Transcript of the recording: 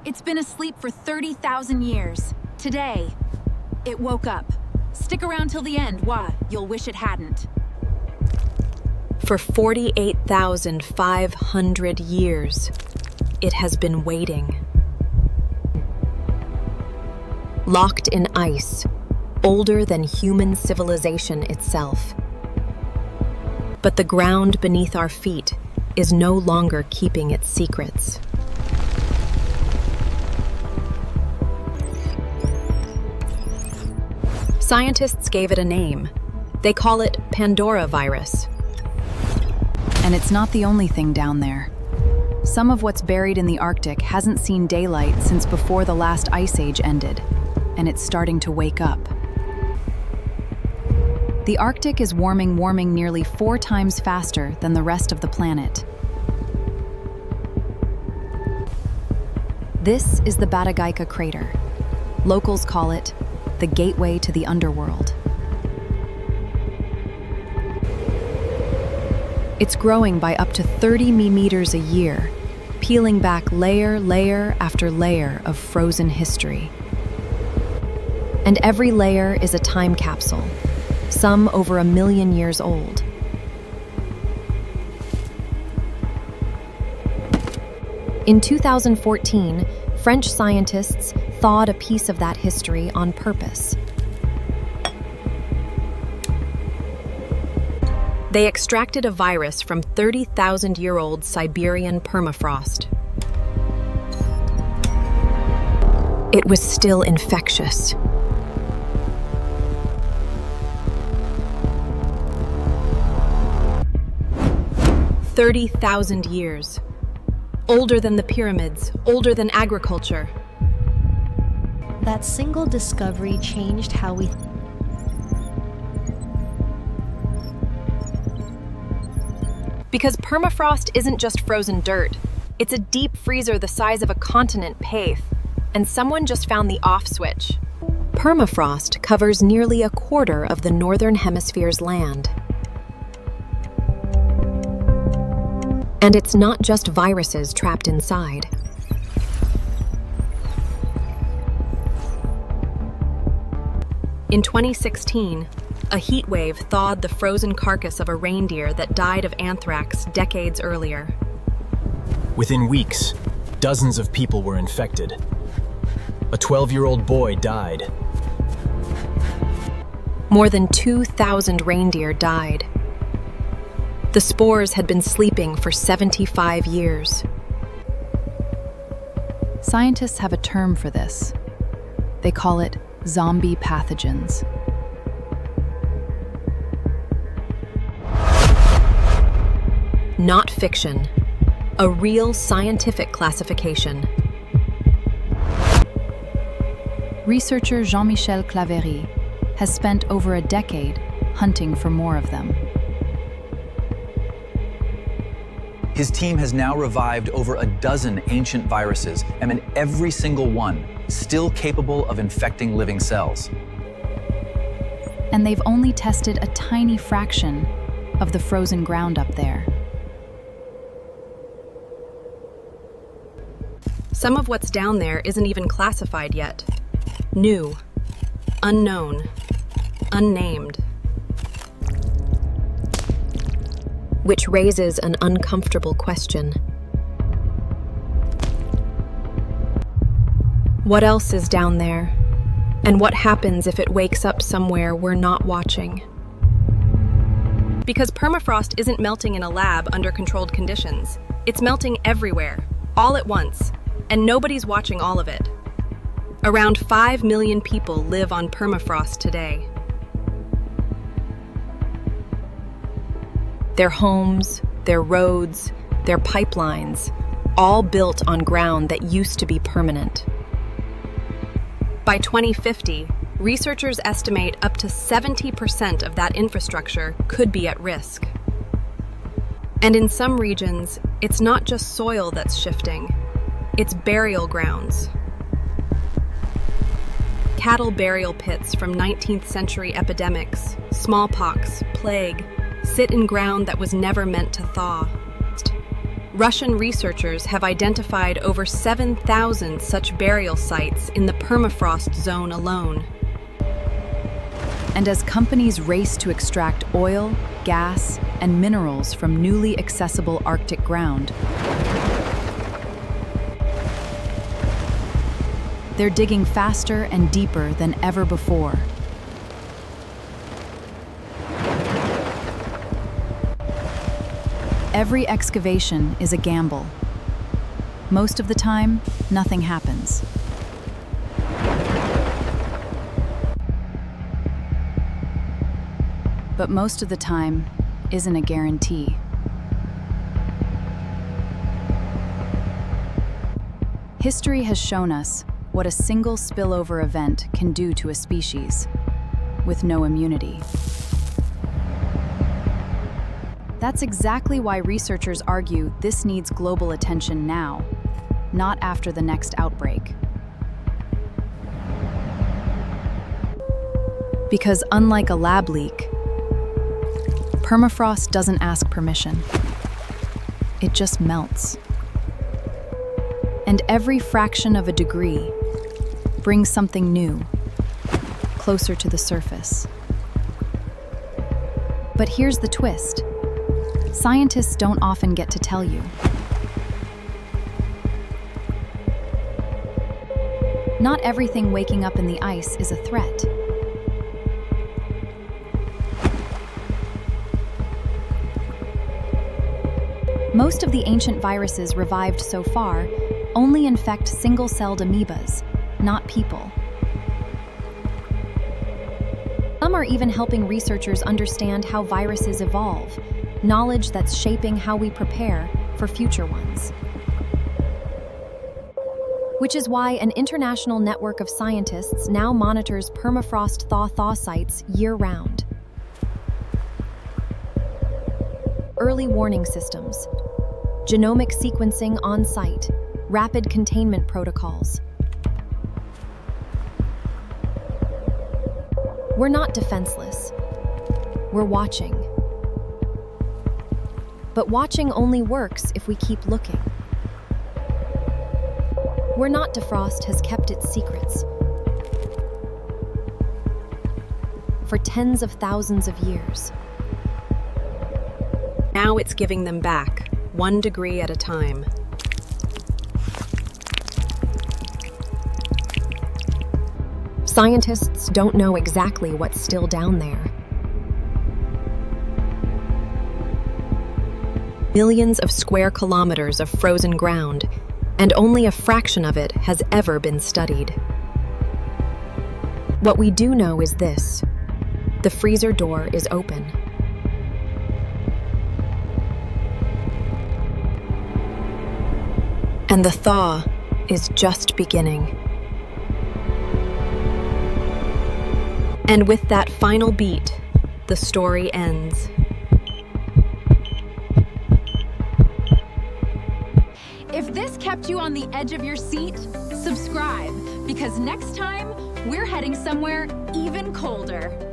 It's been asleep for 30,000 years. Today, it woke up. Stick around till the end, you'll wish it hadn't. For 48,500 years, it has been waiting. Locked in ice, older than human civilization itself. But the ground beneath our feet is no longer keeping its secrets. Scientists gave it a name. They call it Pandora virus. And it's not the only thing down there. Some of what's buried in the Arctic hasn't seen daylight since before the last ice age ended, and it's starting to wake up. The Arctic is warming nearly 4 times faster than the rest of the planet. This is the Batagaika crater. Locals call it the gateway to the underworld. It's growing by up to 30 meters a year, peeling back layer after layer of frozen history. And every layer is a time capsule, some over 1 million years old. In 2014, French scientists thawed a piece of that history on purpose. They extracted a virus from 30,000-year-old Siberian permafrost. It was still infectious. "30,000 years. Older than the pyramids, older than agriculture." That single discovery changed how we Because permafrost isn't just frozen dirt. It's a deep freezer the size of a continent pave, and someone just found the off switch. Permafrost covers nearly a quarter of the northern hemisphere's land. And it's not just viruses trapped inside. In 2016, a heat wave thawed the frozen carcass of a reindeer that died of anthrax decades earlier. Within weeks, dozens of people were infected. A 12-year-old boy died. More than 2,000 reindeer died. The spores had been sleeping for 75 years. Scientists have a term for this. They call it zombie pathogens. Not fiction, a real scientific classification. Researcher Jean-Michel Claverie has spent over a decade hunting for more of them. His team has now revived over a dozen ancient viruses, and every single one still capable of infecting living cells. And they've only tested a tiny fraction of the frozen ground up there. Some of what's down there isn't even classified yet. New, unknown, unnamed. Which raises an uncomfortable question. What else is down there? And what happens if it wakes up somewhere we're not watching? Because permafrost isn't melting in a lab under controlled conditions. It's melting everywhere, all at once, and nobody's watching all of it. Around 5 million people live on permafrost today. Their homes, their roads, their pipelines, all built on ground that used to be permanent. By 2050, researchers estimate up to 70% of that infrastructure could be at risk. And in some regions, it's not just soil that's shifting, it's burial grounds. Cattle burial pits from 19th century epidemics, smallpox, plague, sit in ground that was never meant to thaw. Russian researchers have identified over 7,000 such burial sites in the permafrost zone alone. And as companies race to extract oil, gas, and minerals from newly accessible Arctic ground, they're digging faster and deeper than ever before. Every excavation is a gamble. Most of the time, nothing happens. But most of the time isn't a guarantee. History has shown us what a single spillover event can do to a species with no immunity. That's exactly why researchers argue this needs global attention now, not after the next outbreak. Because unlike a lab leak, permafrost doesn't ask permission. It just melts. And every fraction of a degree brings something new, closer to the surface. But here's the twist. Scientists don't often get to tell you. Not everything waking up in the ice is a threat. Most of the ancient viruses revived so far only infect single-celled amoebas, not people. Some are even helping researchers understand how viruses evolve, knowledge that's shaping how we prepare for future ones. Which is why an international network of scientists now monitors permafrost thaw sites year-round. Early warning systems, genomic sequencing on-site, rapid containment protocols. We're not defenseless. We're watching. But watching only works if we keep looking. We're Not Defrost has kept its secrets for tens of thousands of years. Now it's giving them back, 1 degree at a time. Scientists don't know exactly what's still down there. Millions of square kilometers of frozen ground, and only a fraction of it has ever been studied. What we do know is this: the freezer door is open. And the thaw is just beginning. And with that final beat, the story ends. If this kept you on the edge of your seat, subscribe, because next time we're heading somewhere even colder.